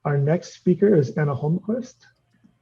Our next speaker is Anna Holmquist,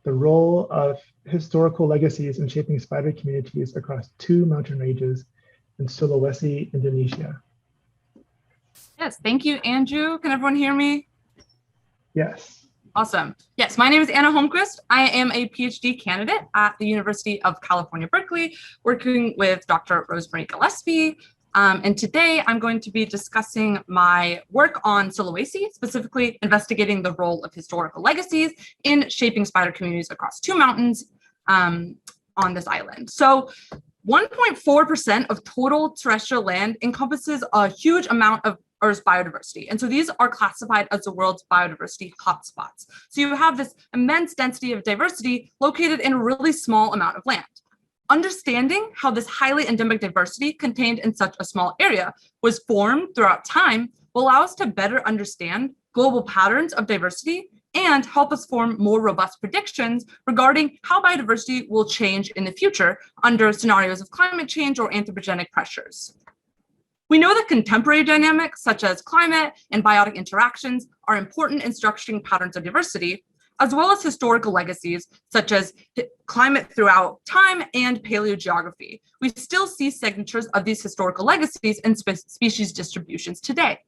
the role of historical legacies in shaping spider communities across two mountain ranges in Sulawesi, Indonesia. Yes, thank you, Andrew. Can everyone hear me? Yes. Awesome. Yes, my name is Anna Holmquist. I am a PhD candidate at the University of California, Berkeley, working with Dr. Rosemary Gillespie. And today I'm going to be discussing my work on Sulawesi, specifically investigating the role of historical legacies in shaping spider communities across two mountains on this island. So 1.4% of total terrestrial land encompasses a huge amount of Earth's biodiversity. And so these are classified as the world's biodiversity hotspots. So you have this immense density of diversity located in a really small amount of land. Understanding how this highly endemic diversity contained in such a small area was formed throughout time will allow us to better understand global patterns of diversity and help us form more robust predictions regarding how biodiversity will change in the future under scenarios of climate change or anthropogenic pressures. We know that contemporary dynamics such as climate and biotic interactions are important in structuring patterns of diversity, as well as historical legacies such as climate throughout time and paleogeography. We still see signatures of these historical legacies in species distributions today.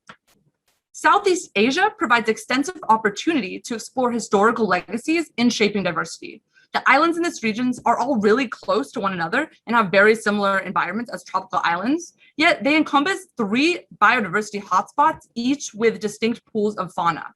Southeast Asia provides extensive opportunity to explore historical legacies in shaping diversity. The islands in this region are all really close to one another and have very similar environments as tropical islands, yet they encompass 3 biodiversity hotspots, each with distinct pools of fauna.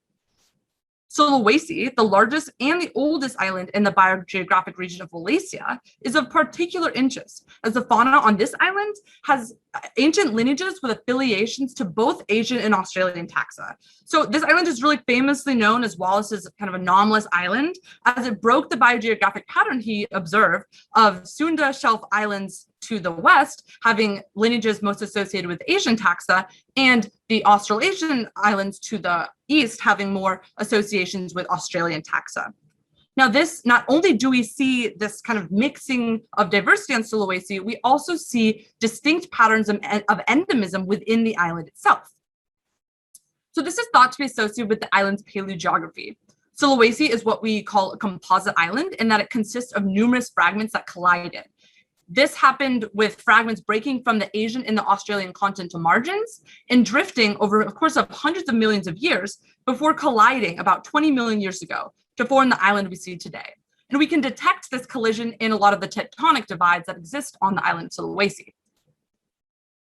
Sulawesi, the largest and the oldest island in the biogeographic region of Malaysia, is of particular interest, as the fauna on this island has ancient lineages with affiliations to both Asian and Australian taxa. So this island is really famously known as Wallace's kind of anomalous island, as it broke the biogeographic pattern he observed of Sunda Shelf Islands to the west, having lineages most associated with Asian taxa, and the Australasian islands to the east having more associations with Australian taxa. Now, not only do we see this kind of mixing of diversity on Sulawesi, we also see distinct patterns of endemism within the island itself. So this is thought to be associated with the island's paleogeography. Sulawesi is what we call a composite island in that it consists of numerous fragments that collided. This happened with fragments breaking from the Asian and the Australian continental margins and drifting over a course of hundreds of millions of years before colliding about 20 million years ago to form the island we see today. And we can detect this collision in a lot of the tectonic divides that exist on the island of Sulawesi.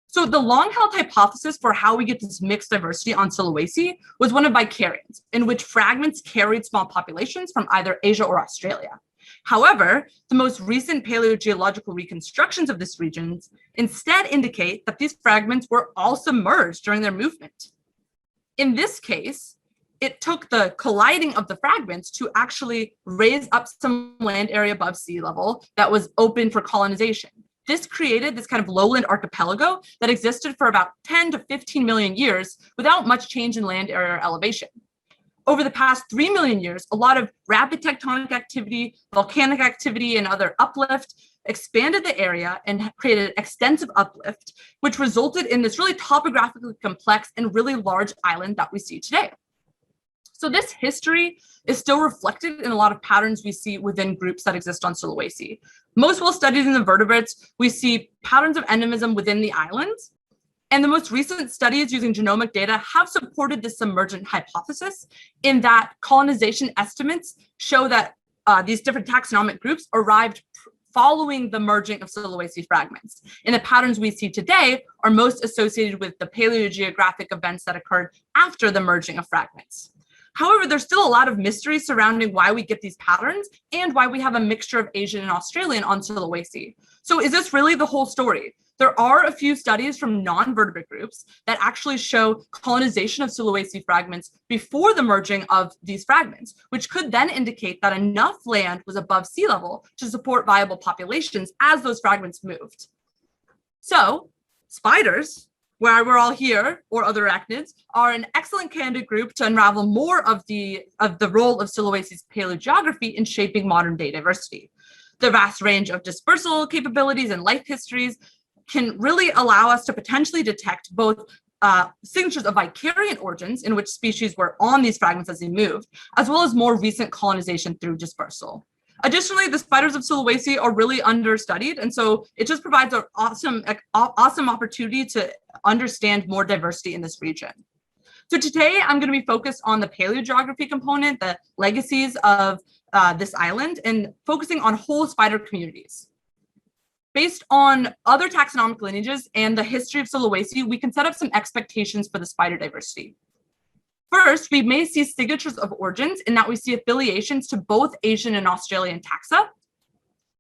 So the long-held hypothesis for how we get this mixed diversity on Sulawesi was one of vicariance, in which fragments carried small populations from either Asia or Australia. However, the most recent paleogeological reconstructions of this region instead indicate that these fragments were all submerged during their movement. In this case, it took the colliding of the fragments to actually raise up some land area above sea level that was open for colonization. This created this kind of lowland archipelago that existed for about 10 to 15 million years without much change in land area or elevation. Over the past 3 million years, a lot of rapid tectonic activity, volcanic activity, and other uplift expanded the area and created extensive uplift, which resulted in this really topographically complex and really large island that we see today. So this history is still reflected in a lot of patterns we see within groups that exist on Sulawesi. Most well studied in the vertebrates, we see patterns of endemism within the islands. And the most recent studies using genomic data have supported this submergent hypothesis in that colonization estimates show that these different taxonomic groups arrived following the merging of Sulawesi fragments. And the patterns we see today are most associated with the paleogeographic events that occurred after the merging of fragments. However, there's still a lot of mystery surrounding why we get these patterns and why we have a mixture of Asian and Australian on Sulawesi. So is this really the whole story? There are a few studies from non-vertebrate groups that actually show colonization of Sulawesi fragments before the merging of these fragments, which could then indicate that enough land was above sea level to support viable populations as those fragments moved. So spiders, where we're all here, or other arachnids, are an excellent candidate group to unravel more of the role of Sulawesi's paleogeography in shaping modern day diversity. The vast range of dispersal capabilities and life histories can really allow us to potentially detect both signatures of vicariant origins in which species were on these fragments as they moved, as well as more recent colonization through dispersal. Additionally, the spiders of Sulawesi are really understudied, and so it just provides an awesome opportunity to understand more diversity in this region. So today, I'm going to be focused on the paleogeography component, the legacies of this island, and focusing on whole spider communities. Based on other taxonomic lineages and the history of Sulawesi, we can set up some expectations for the spider diversity. First, we may see signatures of origins in that we see affiliations to both Asian and Australian taxa.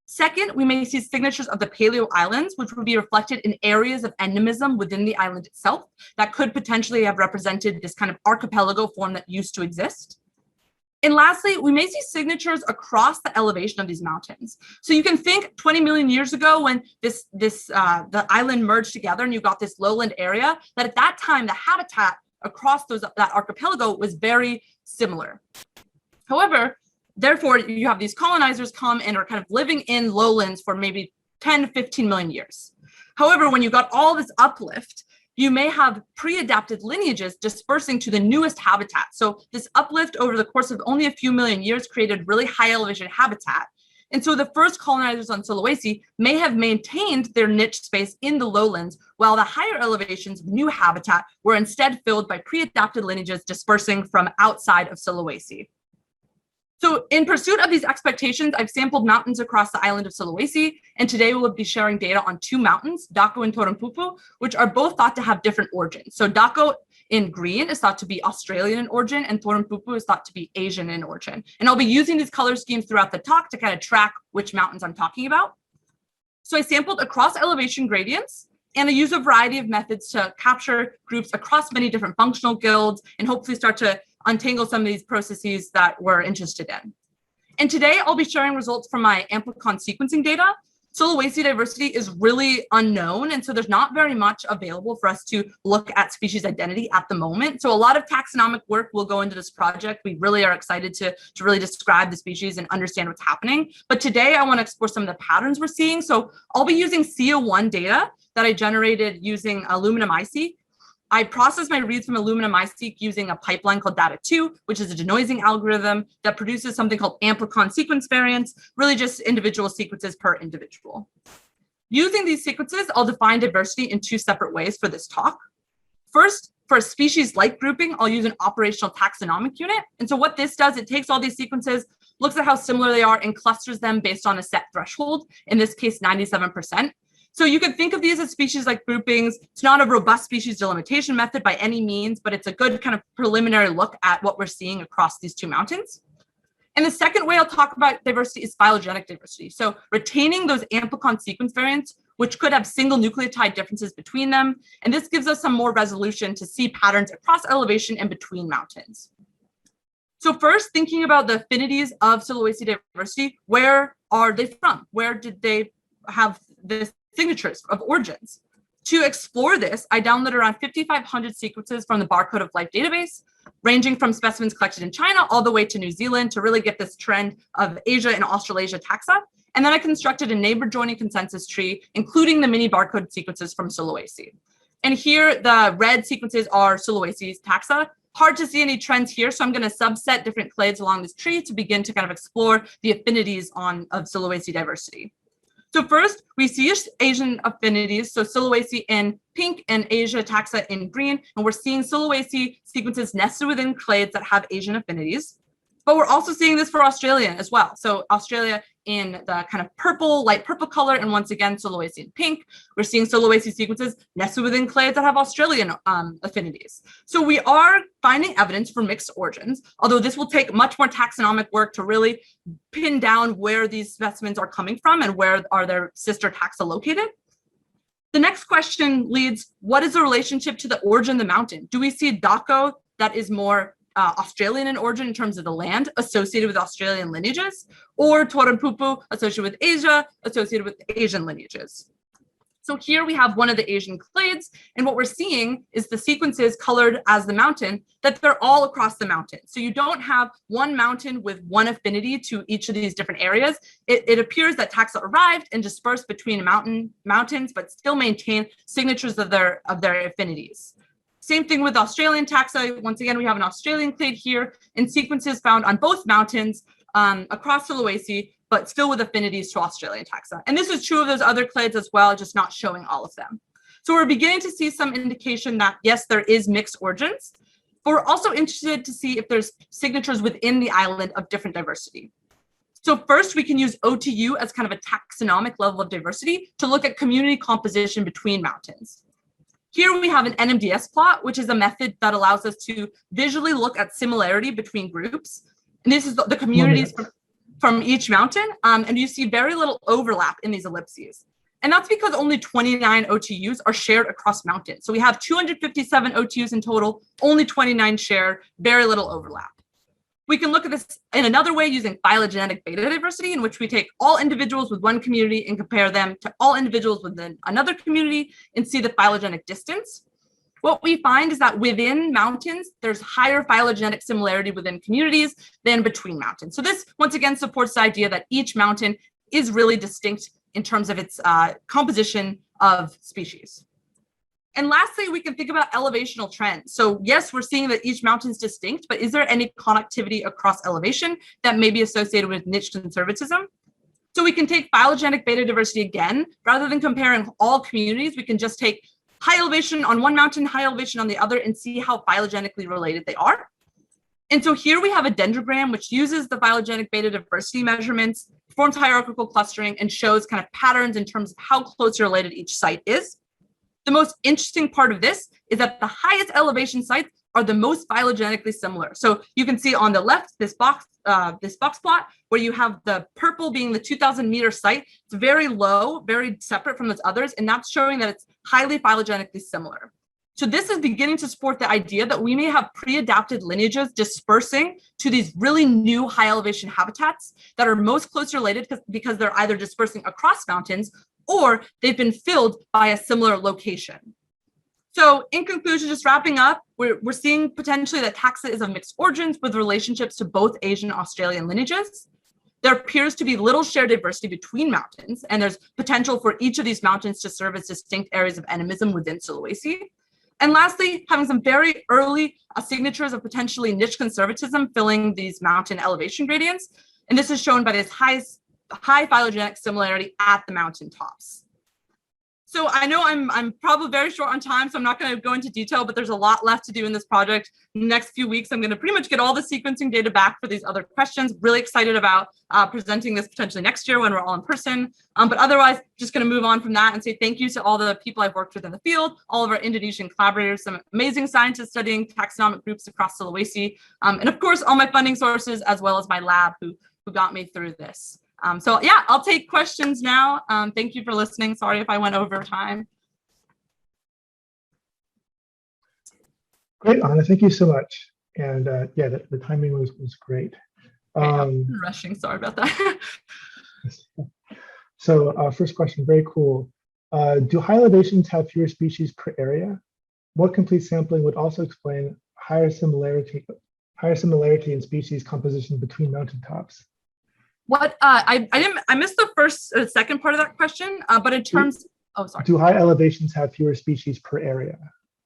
Second, we may see signatures of the Paleo Islands, which would be reflected in areas of endemism within the island itself that could potentially have represented this kind of archipelago form that used to exist. And lastly, we may see signatures across the elevation of these mountains. So you can think 20 million years ago when the island merged together and you got this lowland area, that at that time, the habitat across that archipelago was very similar. However, therefore, you have these colonizers come and are kind of living in lowlands for maybe 10 to 15 million years. However, when you got all this uplift, you may have pre-adapted lineages dispersing to the newest habitat. So this uplift over the course of only a few million years created really high elevation habitat. And so the first colonizers on Sulawesi may have maintained their niche space in the lowlands, while the higher elevations of new habitat were instead filled by pre-adapted lineages dispersing from outside of Sulawesi. So in pursuit of these expectations, I've sampled mountains across the island of Sulawesi, and today we'll be sharing data on two mountains, Dako and Torempupu, which are both thought to have different origins. So Dako in green is thought to be Australian in origin, and Torempupu is thought to be Asian in origin. And I'll be using these color schemes throughout the talk to kind of track which mountains I'm talking about. So I sampled across elevation gradients, and I use a variety of methods to capture groups across many different functional guilds and hopefully start to untangle some of these processes that we're interested in. And today I'll be sharing results from my amplicon sequencing data. Sulawesi diversity is really unknown, and so there's not very much available for us to look at species identity at the moment. So a lot of taxonomic work will go into this project. We really are excited to really describe the species and understand what's happening. But today I want to explore some of the patterns we're seeing. So I'll be using CO1 data that I generated using Aluminum iSeq. I process my reads from Aluminum iSeq using a pipeline called Data2, which is a denoising algorithm that produces something called amplicon sequence variants, really just individual sequences per individual. Using these sequences, I'll define diversity in two separate ways for this talk. First, for a species-like grouping, I'll use an operational taxonomic unit. And so what this does, it takes all these sequences, looks at how similar they are, and clusters them based on a set threshold, in this case, 97%. So you can think of these as species-like groupings. It's not a robust species delimitation method by any means, but it's a good kind of preliminary look at what we're seeing across these two mountains. And the second way I'll talk about diversity is phylogenetic diversity. So retaining those amplicon sequence variants, which could have single nucleotide differences between them. And this gives us some more resolution to see patterns across elevation and between mountains. So first, thinking about the affinities of Sulawesi diversity, where are they from? Where did they have this signatures of origins? To explore this, I downloaded around 5,500 sequences from the Barcode of Life database, ranging from specimens collected in China all the way to New Zealand to really get this trend of Asia and Australasia taxa. And then I constructed a neighbor joining consensus tree, including the mini barcode sequences from Sulawesi. And here, the red sequences are Sulawesi's taxa. Hard to see any trends here, so I'm going to subset different clades along this tree to begin to kind of explore the affinities of Sulawesi diversity. So first, we see Asian affinities, so Sulawesi in pink and Asia taxa in green, and we're seeing Sulawesi sequences nested within clades that have Asian affinities. But we're also seeing this for Australian as well. So Australia in the kind of purple, light purple color, and once again, Sulawesi in pink. We're seeing Sulawesi sequences nested within clades that have Australian affinities. So we are finding evidence for mixed origins, although this will take much more taxonomic work to really pin down where these specimens are coming from and where are their sister taxa located. The next question leads, what is the relationship to the origin of the mountain? Do we see Dako that is more Australian in origin in terms of the land associated with Australian lineages, or Torempupu associated with Asia, associated with Asian lineages? So here we have one of the Asian clades, and what we're seeing is the sequences colored as the mountain, that they're all across the mountain. So you don't have one mountain with one affinity to each of these different areas. It appears that taxa arrived and dispersed between mountains, but still maintain signatures of their affinities. Same thing with Australian taxa. Once again, we have an Australian clade here and sequences found on both mountains across Sulawesi, but still with affinities to Australian taxa. And this is true of those other clades as well, just not showing all of them. So we're beginning to see some indication that, yes, there is mixed origins. But we're also interested to see if there's signatures within the island of different diversity. So first, we can use OTU as kind of a taxonomic level of diversity to look at community composition between mountains. Here we have an NMDS plot, which is a method that allows us to visually look at similarity between groups. And this is the communities from each mountain. And you see very little overlap in these ellipses. And that's because only 29 OTUs are shared across mountains. So we have 257 OTUs in total, only 29 share, very little overlap. We can look at this in another way using phylogenetic beta diversity, in which we take all individuals with one community and compare them to all individuals within another community and see the phylogenetic distance. What we find is that within mountains, there's higher phylogenetic similarity within communities than between mountains. So this, once again, supports the idea that each mountain is really distinct in terms of its composition of species. And lastly, we can think about elevational trends. So yes, we're seeing that each mountain is distinct, but is there any connectivity across elevation that may be associated with niche conservatism? So we can take phylogenetic beta diversity again. Rather than comparing all communities, we can just take high elevation on one mountain, high elevation on the other, and see how phylogenetically related they are. And so here we have a dendrogram, which uses the phylogenetic beta diversity measurements, performs hierarchical clustering, and shows kind of patterns in terms of how closely related each site is. The most interesting part of this is that the highest elevation sites are the most phylogenetically similar. So you can see on the left, this box plot, where you have the purple being the 2,000 meter site. It's very low, very separate from those others, and that's showing that it's highly phylogenetically similar. So this is beginning to support the idea that we may have pre-adapted lineages dispersing to these really new high elevation habitats that are most closely related because they're either dispersing across mountains or they've been filled by a similar location. So in conclusion, just wrapping up, we're seeing potentially that taxa is of mixed origins with relationships to both Asian and Australian lineages. There appears to be little shared diversity between mountains, and there's potential for each of these mountains to serve as distinct areas of endemism within Sulawesi. And lastly, having some very early signatures of potentially niche conservatism filling these mountain elevation gradients. And this is shown by this high phylogenetic similarity at the mountain tops. So I know I'm probably very short on time, so I'm not going to go into detail, but there's a lot left to do in this project. In the next few weeks, I'm going to pretty much get all the sequencing data back for these other questions. Really excited about presenting this potentially next year when we're all in person. But otherwise, just going to move on from that and say thank you to all the people I've worked with in the field, all of our Indonesian collaborators, some amazing scientists studying taxonomic groups across Sulawesi, and of course, all my funding sources, as well as my lab who got me through this. So yeah, I'll take questions now. Thank you for listening. Sorry if I went over time. Great, Anna, thank you so much. And yeah, the timing was great. I'm rushing, sorry about that. So first question, very cool. Do high elevations have fewer species per area? What complete sampling would also explain higher similarity in species composition between mountaintops? What I missed the second part of that question, but in terms, do high elevations have fewer species per area?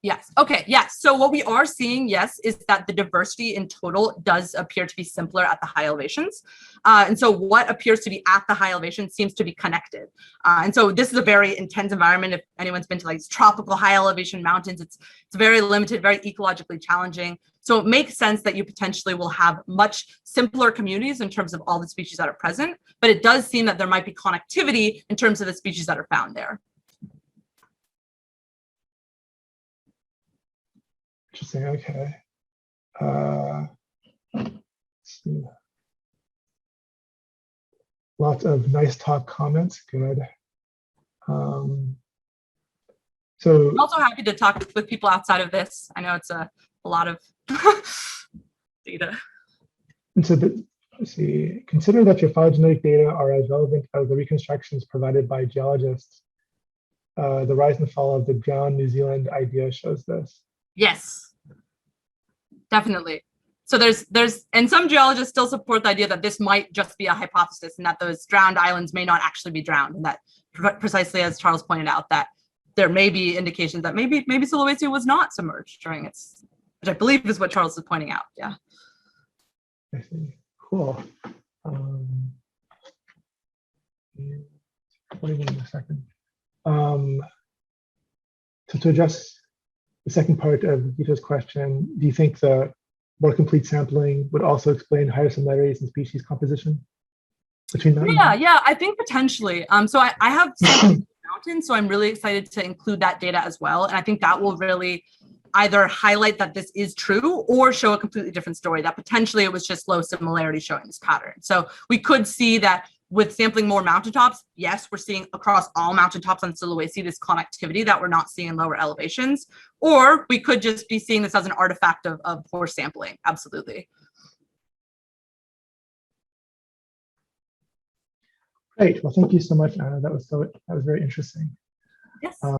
Yes. Okay. Yes. So what we are seeing, yes, is that the diversity in total does appear to be simpler at the high elevations. And so what appears to be at the high elevation seems to be connected. And so this is a very intense environment. If anyone's been to like tropical high elevation mountains, it's very limited, very ecologically challenging. So it makes sense that you potentially will have much simpler communities in terms of all the species that are present, but it does seem that there might be connectivity in terms of the species that are found there. Interesting. Okay. Let's see. Lots of nice talk comments. Good. So I'm also happy to talk with people outside of this. I know it's a lot of data. And so let's see. Consider that your phylogenetic data are as relevant as the reconstructions provided by geologists. The rise and fall of the ground New Zealand idea shows this. Yes, definitely. So and some geologists still support the idea that this might just be a hypothesis and that those drowned islands may not actually be drowned. And that precisely as Charles pointed out, that there may be indications that maybe Sulawesi was not submerged during its, which I believe is what Charles is pointing out. Yeah. I see. Cool. What do you mean in a second? So to address the second part of Vito's question, do you think the more complete sampling would also explain higher similarities in species composition between mountains? Yeah, I think potentially. So I have mountains, so I'm really excited to include that data as well. And I think that will really either highlight that this is true or show a completely different story, that potentially it was just low similarity showing this pattern. So we could see that with sampling more mountaintops, yes, we're seeing across all mountaintops on Sulawesi this connectivity that we're not seeing in lower elevations, or we could just be seeing this as an artifact of poor sampling. Absolutely. Great. Well, thank you so much, Anna. That was very interesting. Yes.